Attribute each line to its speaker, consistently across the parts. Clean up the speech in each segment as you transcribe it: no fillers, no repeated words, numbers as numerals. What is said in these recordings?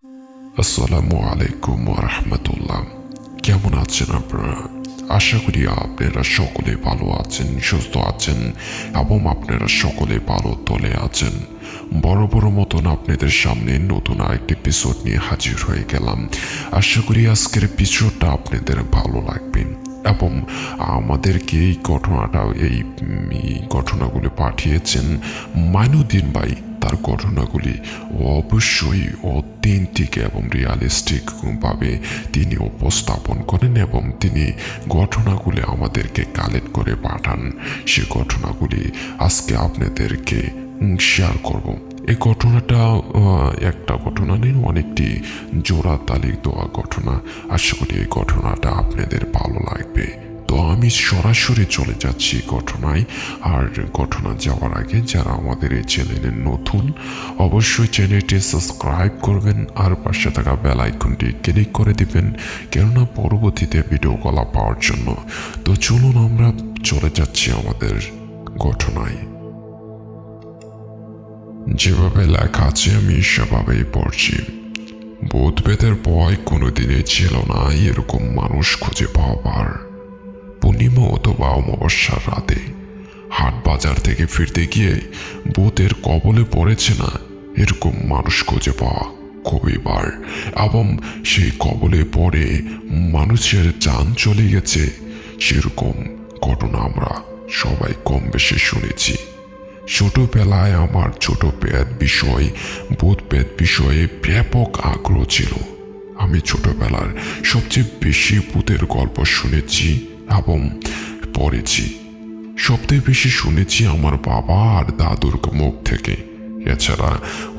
Speaker 1: আসসালামু আলাইকুম ওয়া রাহমাতুল্লাহ। কেমন আছেন আপনারা? আশা করি আপনারা সকলে ভালো আছেন, সুস্থ আছেন এবং আপনারা সকলে ভালো তলে আছেন। বড় মতন আপনাদের সামনে নতুন আরেকটি এপিসোড নিয়ে হাজির হয়ে গেলাম। আশা করি আজকের এপিসোডটা আপনাদের ভালো লাগবে এবং আমাদেরকে এই ঘটনাগুলি পাঠিয়েছেন মাইনুদ্দিন ভাই। তার ঘটনাগুলি অবশ্যই অথেন্টিক এবং রিয়ালিস্টিক ভাবে তিনি উপস্থাপন করেন এবং তিনি ঘটনাগুলি আমাদেরকে কালেক্ট করে পাঠান। সে ঘটনাগুলি আজকে আপনাদেরকে শেয়ার করব। এই ঘটনাটা একটা ঘটনা নেই, অনেকটি জোড়া তালিক দেওয়া ঘটনা। আশা করি এই ঘটনাটা আপনাদের ভালো লাগবে। তো আমি সরাসরি চলে যাচ্ছি ঘটনায়। আর ঘটনা যাওয়ার আগে যারা আমাদের এই চ্যানেলে নতুন, অবশ্যই চ্যানেলটি সাবস্ক্রাইব করবেন আর পাশে থাকা বেল আইকনটি ক্লিক করে দিবেন, কেননা পরবর্তীতে ভিডিওগুলো পাওয়ার জন্য। তো চলুন আমরা চলে যাচ্ছি আমাদের ঘটনায়। যেভাবে লেখা আছে আমি সেভাবেই পড়ছি। ভূতপ্রেতের ভয় কোনোদিনই ছিল না এরকম মানুষ খুঁজে পাওয়ার। পূর্ণিমা অথবা অমাবস্যার রাতে হাট বাজার থেকে ফিরতে গিয়ে ভূতের কবলে পড়েছে না এরকম মানুষ খুঁজে পাওয়া খুবই বার, এবং সেই কবলে পড়ে মানুষের জান চলে গেছে সেরকম ঘটনা আমরা সবাই কম বেশি শুনেছি। ছোটবেলায় আমার ভূতপ্রেত বিষয়ে ব্যাপক আগ্রহ ছিল। আমি ছোটবেলার সবচেয়ে বেশি ভূতের গল্প শুনেছি এবং পড়েছি। সবচেয়ে বেশি শুনেছি আমার বাবা আর দাদুর মুখ থেকে। এছাড়া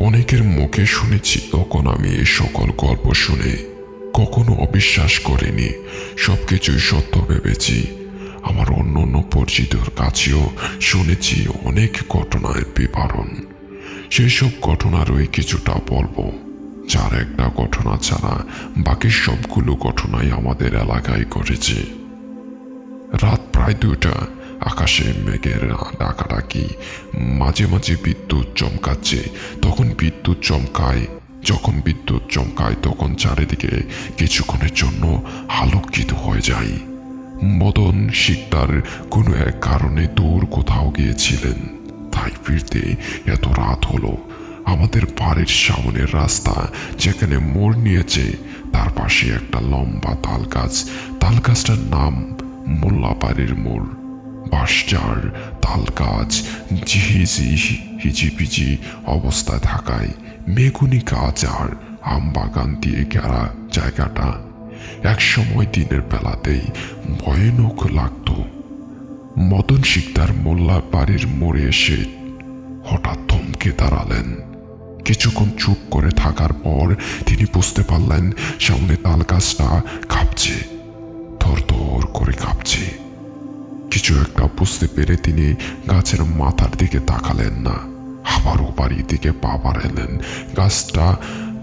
Speaker 1: অনেকের মুখে শুনেছি। তখন আমি এই সকল গল্প শুনে কখনো অবিশ্বাস করিনি, সবকিছুই সত্য ভেবেছি। আমার অন্য পরিচিতর কাছেও শুনেছি অনেক ঘটনার বিবরণ। সেসব ঘটনারই কিছুটা বলবো, যার একটা ঘটনা ছাড়া বাকি সবগুলো ঘটনাই আমাদের এলাকায় ঘটেছে। রাত প্রায় 2টা, আকাশে মেঘের ডাকাডাকি, মাঝে মাঝে বিদ্যুৎ চমকাচ্ছে। যখন বিদ্যুৎ চমকায় তখন চারিদিকে কিছুক্ষণের জন্য আলোকিত হয়ে যায়। মদন শিকদার কোনো এক কারণে দূর কোথাও গিয়েছিলেন, তাই ফিরতে এত রাত হলো। আমাদের বাড়ির সামনের রাস্তা যেখানে মোড় নিয়েছে তার পাশে একটা লম্বা তাল গাছটার নাম মোল্লাবাড়ির মোড়। বাঁশঝাড়, তাল গাছ হিজিবিজি অবস্থায় থাকায় মেগুনি গাছ আর আম বাগান দিয়ে ঘেরা জায়গাটা একসময় দিনের বেলাতেই ভয়ানক লাগত। মদন শিকদার মোল্লা বাড়ির মোড়ে এসে হঠাৎ থমকে দাঁড়ালেন। কিছুক্ষণ চুপ করে থাকার পর তিনি বুঝতে পারলেন সামনে তাল গাছটা কাঁপছে, থরথর করে কাঁপছে। কিছু একটা বুঝতে পেরে তিনি গাছের মাথার দিকে তাকালেন না, আবারও বাড়ির দিকে পা বাড়ালেন। গাছটা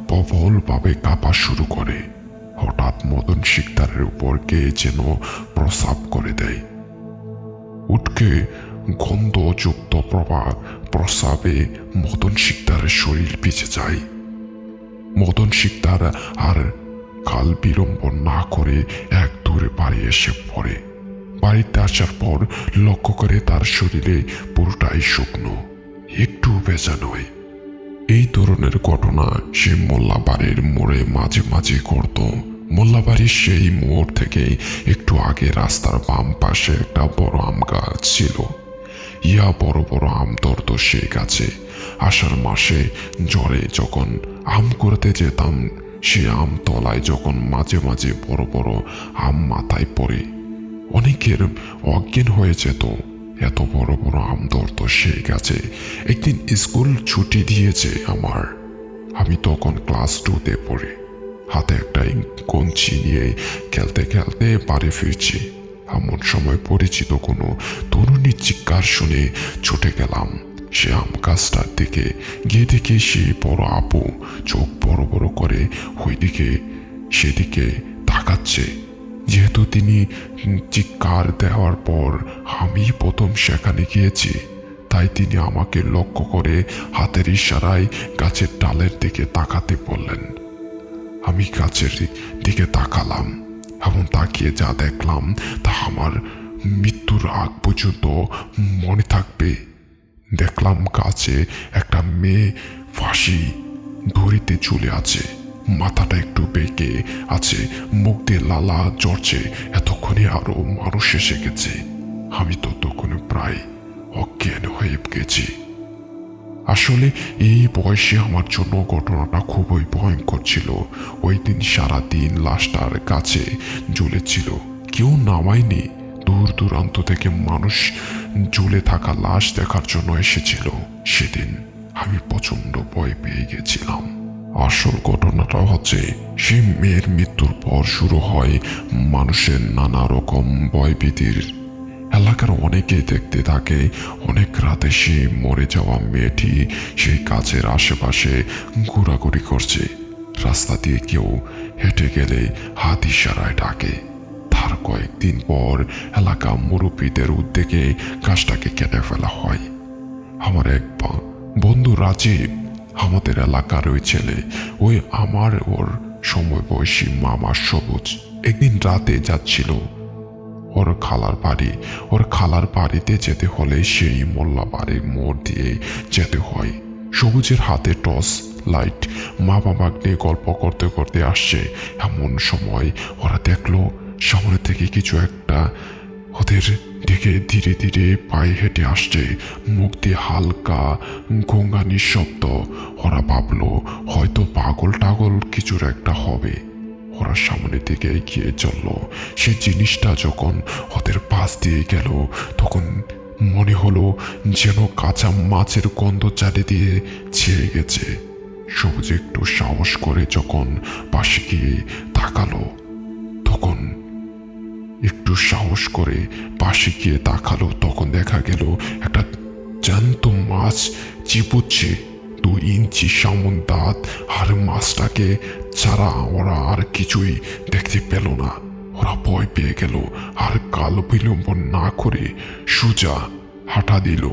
Speaker 1: প্রবলভাবে কাঁপা শুরু করে। হঠাৎ মদন শিকদারের উপর কে যেন প্রস্রাব করে দেয়। উটকে গন্ধযুক্ত প্রস্রাবে মদন শিকদারের শরীর ভিজে যায়। মদন শিকদার আর কাল বিলম্ব না করে এক দূরে বাড়ি এসে পড়ে। বাড়িতে আসার পর লক্ষ্য করে তার শরীরে পুরোটাই শুকনো, একটু ভেজা নয়। এই ধরনের ঘটনা সে মোল্লাবাড়ির মোড়ে মাঝে মাঝে করত। মোল্লাবাড়ির সেই মোড় থেকে একটু আগে রাস্তার বাম পাশে একটা বড় আম গাছ ছিল। বড় বড় আম ধরত সেই গাছে। আষাঢ় মাসে ঝড়ে যখন আম করতে যেতাম, সে আম তলায় যখন মাঝে মাঝে বড় বড় আম মাথায় পড়ে অনেকের অজ্ঞান হয়ে যেত। এত বড় বড় আম ধরত সেই গাছে। একদিন স্কুল ছুটি দিয়েছে আমি তখন ক্লাস 2তে পড়ি। হাতে একটা কঞ্চি নিয়ে খেলতে খেলতে বাড়ি ফিরছি। এমন সময় পরিচিত কোনো তরুণীর চিৎকার শুনে ছুটে গেলাম। সে আম গাছটার দিকে গিয়ে দেখে সেই বড় আপু চোখ বড় বড় করে সেদিকে তাকাচ্ছে। যেহেতু তিনি চিৎকার দেওয়ার পর আমি প্রথম সেখানে গিয়েছি, তাই তিনি আমাকে লক্ষ্য করে হাতের ইশারায় গাছের ডালের দিকে তাকাতে বললেন। আমি গাছের দিকে তাকালাম এবং তাকিয়ে যা দেখলাম তা আমার মৃত্যুর আগ পর্যন্ত মনে থাকবে। দেখলাম গাছে একটা মেয়ে ফাঁসি দড়িতে ঝুলে আছে, মাথাটা একটু বেঁকে আছে, মুখ দিয়ে লালা ঝরছে। এতক্ষণে আরো মানুষ এসে গেছে। আমি ততক্ষণে প্রায় অজ্ঞান হয়ে গেছি। আসলে এই বয়সে আমার জন্য ঘটনাটা খুবই ভয়ঙ্কর ছিল। ওই দিন সারাদিন লাশটার কাছে ঝুলেছিল, কেউ নামায়নি। দূর দূরান্ত থেকে মানুষ ঝুলে থাকা লাশ দেখার জন্য এসেছিল। সেদিন আমি প্রচন্ড ভয় পেয়ে গেছিলাম। আসল ঘটনাটা হচ্ছে, সেই মেয়ের মৃত্যুর পর শুরু হয় মানুষের নানা রকম ভয়ভীতির। এলাকার অনেকেই দেখতে থাকে অনেক রাতে সে মরে যাওয়া মেয়েটি সেই গাছের আশেপাশে ঘোরাঘুরি করছে। রাস্তা দিয়ে কেউ হেঁটে গেলে হাত ইশারায় ডাকে। তার কয়েকদিন পর এলাকা মুরব্বীদের উদ্যোগে গাছটাকে কেটে ফেলা হয়। আমার এক বন্ধু রাজীব, আমাদের এলাকার ওই ছেলে, ওই আমার ওর সময় বয়সী মামা সবুজ, একদিন রাতে যাচ্ছিল ওর খালার বাড়িতে যেতে হলে সেই মোল্লা বাড়ির মোড় দিয়ে যেতে হয়। সবুজের হাতে টর্চ লাইট, মা বাবা নিয়ে গল্প করতে করতে আসছে। এমন সময় ওরা দেখলো সামনে থেকে কিছু একটা ওদের দিকে ধীরে ধীরে পায়ে হেঁটে আসছে, মুখ দিয়ে হালকা গঙ্গানির শব্দ। ওরা ভাবলো হয়তো পাগল টাগল কিছুর একটা হবে। ওরা সামনের দিকে এগিয়ে চলল। সে জিনিসটা যখন ওদের পাশ দিয়ে গেল তখন মনে হলো যেন কাঁচা মাছের গন্ধ চারিদিকে ছেয়ে গেছে। সবুজ একটু সাহস করে যখন পাশে গিয়ে তাকালো তখন দেখা গেল একটা জ্যান্ত মাছ চিবুচ্ছে। 2 ইঞ্চি সামন দাঁত, আর মাছটাকে ছাড়া ওরা আর কিছুই দেখতে পেল না। ওরা ভয় পেয়ে গেল আর কাল বিলম্ব না করে সোজা হাঁটা দিল।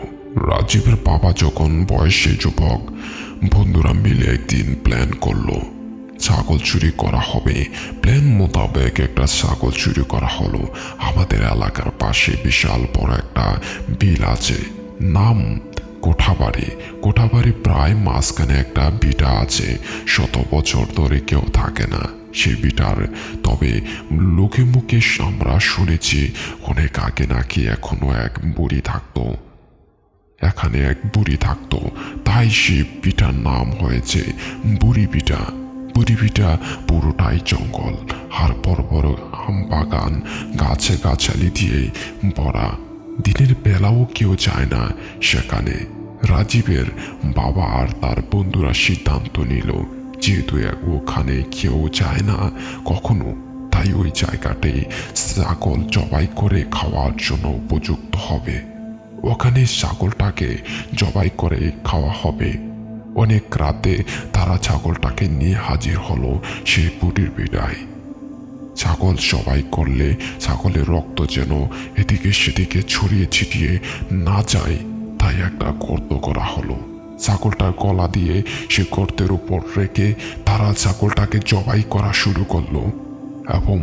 Speaker 1: রাজীবের বাবা যখন বয়সে যুবক, বন্ধুরা মিলে একদিন প্ল্যান করলো ছাগল চুরি করা হবে। প্ল্যান মোতাবেক একটা ছাগল চুরি করা হলো। আমাদের এলাকার পাশে বিশাল বড় একটা বিল আছে, নাম কোঠাবাড়ি প্রায় মাঝখানে একটা বিটা আছে। 100 বছর ধরে কেউ থাকে না সেই বিটার। তবে লোকে মুখে আমরা শুনেছি অনেক আগে নাকি এখনো এক বুড়ি থাকতো, তাই সেই বিটার নাম হয়েছে বুড়ি বিটা। পুরোটাই জঙ্গল আর বড় বড় আম বাগান, গাছে গাছালি দিয়ে ভরা। দিনের বেলাও কেউ যায় না সেখানে। রাজীবের বাবা আর তার বন্ধুরা সিদ্ধান্ত নিল, যেহেতু ওখানে কেউ যায় না কখনো, তাই ওই জায়গাটাই ছাগল জবাই করে খাওয়ার জন্য উপযুক্ত হবে। ওখানে ছাগলটাকে জবাই করে খাওয়া হবে। অনেক রাতে তারা ছাগলটাকে নিয়ে হাজির হলো সেই বুড়ির বিড়ায়। ছাগল জবাই করলে ছাগলের রক্ত যেন এদিকে সেদিকে ছড়িয়ে ছিটিয়ে না যায়, তাই একটা গর্ত করা হলো। ছাগলটার গলা দিয়ে সে গর্তের উপর রেখে তারা ছাগলটাকে জবাই করা শুরু করলো এবং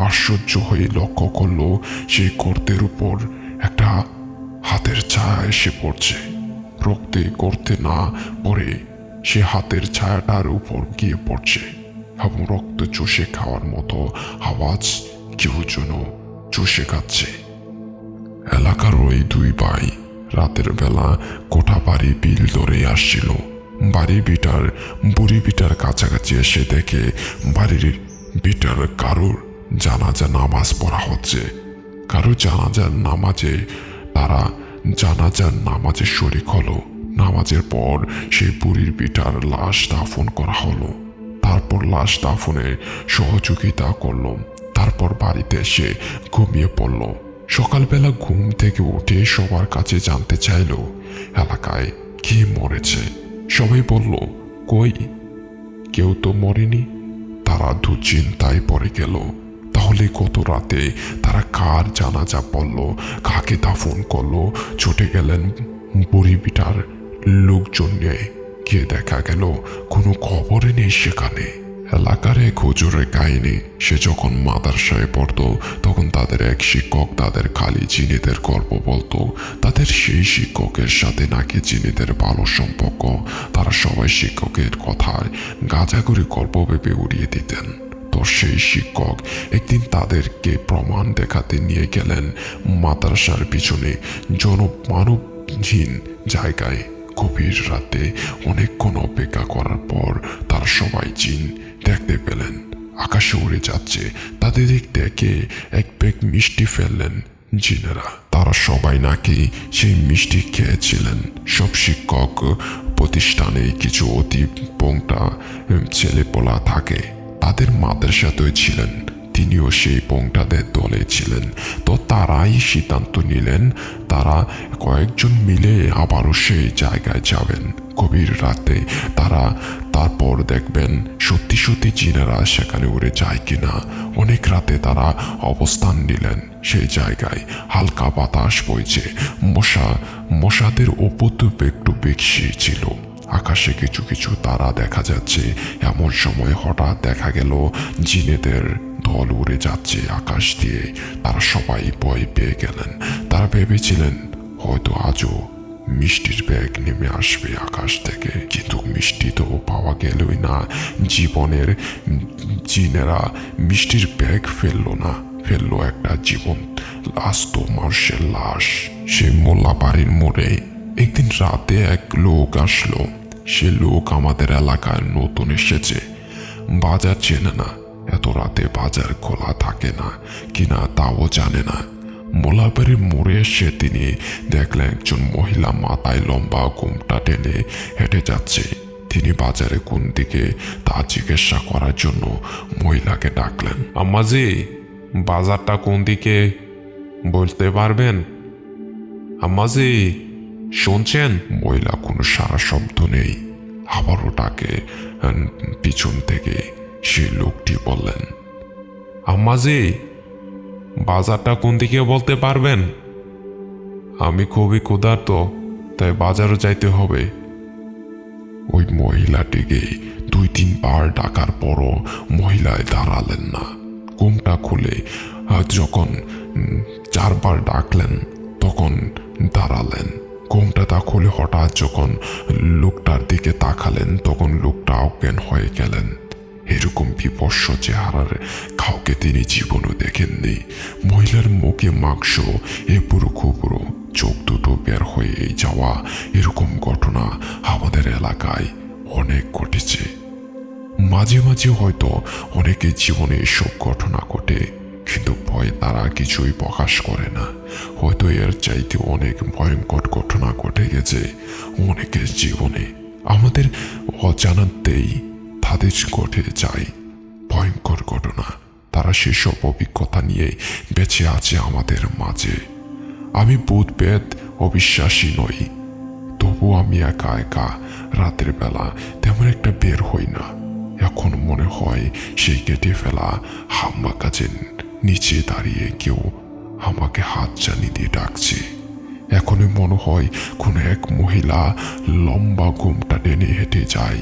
Speaker 1: আশ্চর্য হয়ে লক্ষ্য করলো সেই গর্তের উপর একটা হাতের ছায়া এসে পড়ছে। রক্তে গর্তে না পড়ে সে হাতের ছায়াটার উপর গিয়ে পড়ছে এবং রক্ত চষে খাওয়ার মতো আওয়াজ কেউ যেন চষে খাচ্ছে। এলাকার ওই 2 ভাই রাতের বেলা কোঠাবাড়ি বিল ধরে আসছিল। বুড়ি বিটার কাছাকাছি এসে দেখে বাড়ির বিটার কারোর জানাজা নামাজ পড়া হচ্ছে। তারা জানাজার নামাজে শরিক হলো। নামাজের পর সেই বুড়ির বিটার লাশ দাফন করা হলো। তারপর লাশ দাফনে সহযোগিতা করলো। তারপর বাড়িতে এসে ঘুমিয়ে পড়ল। সকালবেলা ঘুম থেকে উঠে সবার কাছে জানতে চাইল এলাকায় কে মরেছে। সবাই বলল, কই, কেউ তো মরেনি। তারা দুশ্চিন্তায় পড়ে গেল। তাহলে গত রাতে তারা কার জানাজা পড়ল, কাকে দাফন করলো? ছুটে গেলেন বুড়ি বিটার লোকজন নিয়ে। গিয়ে দেখা গেল কোনো খবরই নেই সেখানে। এলাকার এক হুজুরের কাহিনী, সে যখন মাদ্রাসায় পড়তো তখন তাদের এক শিক্ষক তাদের খালি জিনেদের গল্প বলতো। তাদের সেই শিক্ষকের সাথে নাকি জিনেদের ভালো সম্পর্ক। তারা সবাই শিক্ষকের কথায় গাঁজাগুড়ি গল্প ভেবে উড়িয়ে দিতেন। তো সেই শিক্ষক একদিন তাদেরকে প্রমাণ দেখাতে নিয়ে গেলেন মাদ্রাসার পিছনে জনমানবহীন জায়গায়। গভীর রাতে অনেকক্ষণ অপেক্ষা করার পর তারা সবাই জিন দেখতে পেলেন আকাশে উড়ে যাচ্ছে। তাদের দিক থেকে এক ব্যাগ মিষ্টি ফেললেন জিনেরা। তারা সবাই নাকি সেই মিষ্টি খেয়েছিলেন। সব শিক্ষক প্রতিষ্ঠানে কিছু অতি পংটা ছেলেপোলা থাকে, তাদের মাদ্রাসাতেই ছিলেন। তিনিও সেই পংটাদের দলে ছিলেন। তো তারাই সিদ্ধান্ত নিলেন তারা কয়েকজন মিলে আবারও সেই জায়গায় যাবেন গভীর রাতে। তারা তারপর দেখবেন সত্যি সত্যি জিনেরা সেখানে উড়ে যায় কিনা। অনেক রাতে তারা অবস্থান নিলেন সেই জায়গায়। হালকা বাতাস বইছে, মশাদের উপদ্রব একটু বেশি ছিল। আকাশে কিছু কিছু তারা দেখা যাচ্ছে। এমন সময় হঠাৎ দেখা গেল জিনেদের দল উড়ে যাচ্ছে আকাশ দিয়ে। তারা সবাই ভয় পেয়ে গেলেন। তারা ভেবেছিলেন হয়তো আজও মিষ্টির ব্যাগ নেমে আসবে আকাশ থেকে, কিন্তু মিষ্টি তো পাওয়া গেলই না। জীবনের জিনেরা মিষ্টির ব্যাগ ফেললো একটা জীবন আস্ত মানুষের লাশ। সে মোল্লা বাড়ির মোড়ে একদিন রাতে এক লোক আসলো। সে লোক আমাদের এলাকায় নতুন এসেছে, বাজার চেনে না। এত রাতে বাজার খোলা থাকে না কিনা তাও জানে না। মোলাবাড়ির মোড়ে এসে তিনি দেখলেন একজন মহিলা মাথায় লম্বা ঘোমটা টেনে হেঁটে যাচ্ছে। তিনি বাজারে কোন দিকে তা জিজ্ঞাসা করার জন্য মহিলাকে ডাকলেন।
Speaker 2: আম্মাজি, বাজারটা কোন দিকে বলতে পারবেন? আম্মাজি, শুনছেন?
Speaker 1: মহিলা কোনো সারা শব্দ নেই। আবারও ডাকে পিছন থেকে। সেই লোকটি বললেন,
Speaker 2: আম্মাজি, বাজারটা কোন দিকে বলতে পারবেন? আমি খুবই ক্ষুধার্ত, তাই বাজারও যাইতে হবে।
Speaker 1: ওই মহিলাটিকে 2-3 বার ডাকার পরও মহিলায় দাঁড়ালেন না। ঘুমটা খুলে যখন 4 বার ডাকলেন তখন দাঁড়ালেন। ঘুমটা খুলে হঠাৎ যখন লোকটার দিকে তাকালেন তখন লোকটা অজ্ঞান হয়ে গেলেন। এরকম বিপস্য চেহারার কাউকে তিনি জীবনও দেখেননি। মহিলার মুখে মাংস, এবুড়ো খুবুড়ো, চোখ দুটো বের হয়ে যাওয়া, এরকম ঘটনা আমাদের এলাকায় অনেক ঘটেছে। মাঝে মাঝে হয়তো অনেকের জীবনে এসব ঘটনা ঘটে, কিন্তু ভয়ে তারা কিছুই প্রকাশ করে না। হয়তো এর চাইতে অনেক ভয়ঙ্কর ঘটনা ঘটে গেছে অনেকের জীবনে। আমাদের অজানাতেই তাদের ঘটে যায় ভয়ঙ্কর ঘটনা। তারা সেসব অভিজ্ঞতা নিয়ে বেঁচে আছে আমাদের মাঝে। আমি ভূত প্রেত অবিশ্বাসী নই, তবু আমি একা একা রাতের বেলা তেমন একটা বের হই না। এখন মনে হয় সেই কেটে ফেলা হাম্বা গাছের নিচে দাঁড়িয়ে কেউ আমাকে হাত জানিয়ে দিয়ে ডাকছে। এখনই মনে হয় কোনো এক মহিলা লম্বা ঘোমটা টেনে হেঁটে যায়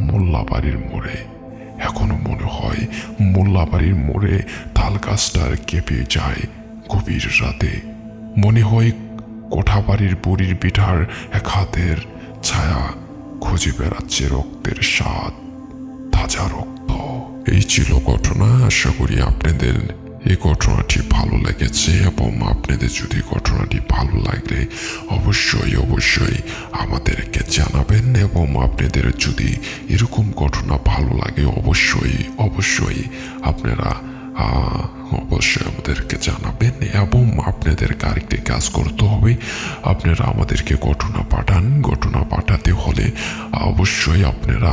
Speaker 1: মোল্লাবাড়ির মোড়ে। এখনো মনে হয় মোল্লাবাড়ির মোড়ে তাল গাছটার কেঁপে যায় গভীর রাতে। মনে হয় কোঠাবাড়ির বুড়ির পিঠার এক হাতের ছায়া খুঁজে বেড়াচ্ছে রক্তের স্বাদ, তাজা রক্ত। এই ছিল ঘটনা। আশা করি আপনাদের এই ঘটনাটি ভালো লেগেছে, এবং আপনাদের যদি ঘটনাটি ভালো লাগলে অবশ্যই আমাদেরকে জানাবেন। এবং আপনাদের যদি এরকম ঘটনা ভালো লাগে অবশ্যই আপনারা আমাদেরকে জানাবেন। এবং আপনাদের আরেকটি কাজ করতে হবে, আপনারা আমাদেরকে ঘটনা পাঠান। ঘটনা পাঠাতে হলে অবশ্যই আপনারা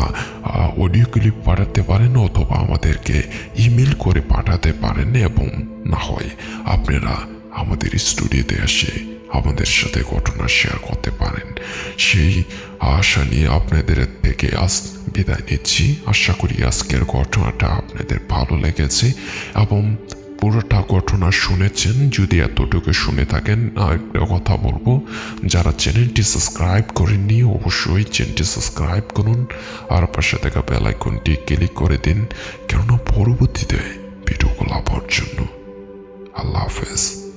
Speaker 1: অডিও ক্লিপ পাঠাতে পারেন অথবা আমাদেরকে ইমেল করে পাঠাতে পারেন, এবং না হয় আপনারা আমাদের স্টুডিওতে এসে আমাদের সাথে ঘটনা শেয়ার করতে পারেন। সেই আশা নিয়ে আপনাদের থেকে আজ বিদায় নিচ্ছি। আশা করি আজকের ঘটনাটা আপনাদের ভালো লেগেছে, এবং পুরোটা ঘটনা শুনেছেন। যদি এতটুকু শুনে থাকেন, একটা কথা বলবো, যারা চ্যানেলটি সাবস্ক্রাইব করেননি অবশ্যই চ্যানেলটি সাবস্ক্রাইব করুন আর পাশে থাকা বেল আইকনটি ক্লিক করে দিন, কেননা পরবর্তীতে ভিডিওগুলো পাওয়ার জন্য। আল্লাহ হাফেজ।